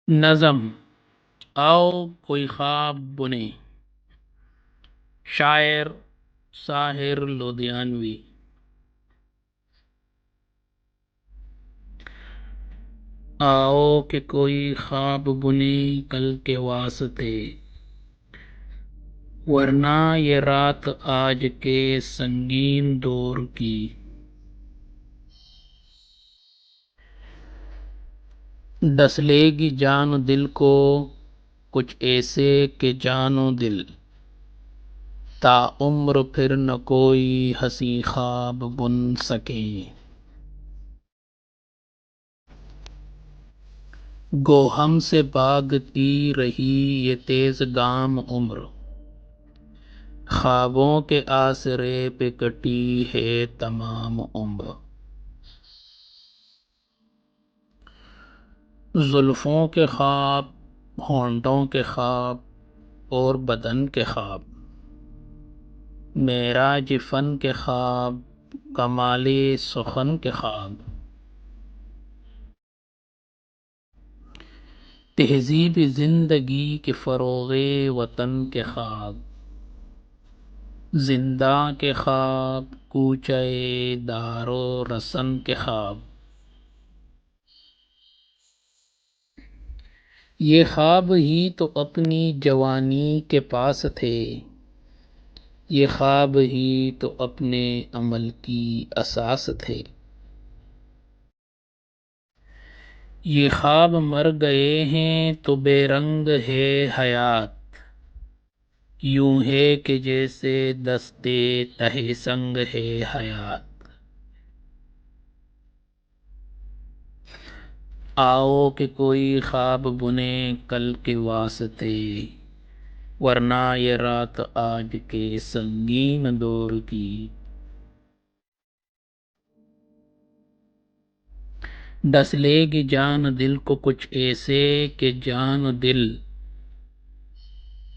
نظم آؤ کوئی خواب بنے، شاعر ساحر لدھیانوی۔ آؤ کہ کوئی خواب بنے کل کے واسطے، ورنہ یہ رات آج کے سنگین دور کی۔ ڈس لے گی جان دل کو کچھ ایسے کہ جان و دل، تا عمر پھر نہ کوئی ہنسی خواب بن سکے۔ گو ہم سے بھاگتی رہی یہ تیز گام عمر، خوابوں کے آسرے پہ کٹی ہے تمام عمر۔ زلفوں کے خواب، ہونٹوں کے خواب اور بدن کے خواب، معراج فن کے خواب، کمال سخن کے خواب، تہذیب زندگی کے فروغ وطن کے خواب، زنداں کے خواب، کوچہ دار و رسن کے خواب۔ یہ خواب ہی تو اپنی جوانی کے پاس تھے، یہ خواب ہی تو اپنے عمل کی اساس تھے۔ یہ خواب مر گئے ہیں تو بے رنگ ہے حیات، یوں ہے کہ جیسے دستے تہ سنگ ہے حیات۔ آؤ کہ کوئی خواب بنے کل کے واسطے، ورنہ یہ رات آج کے سنگین دور کی۔ ڈس لے گی جان دل کو کچھ ایسے کہ جان و دل،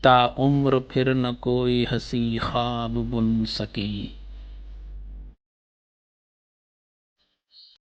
تا عمر پھر نہ کوئی ہنسی خواب بن سکے۔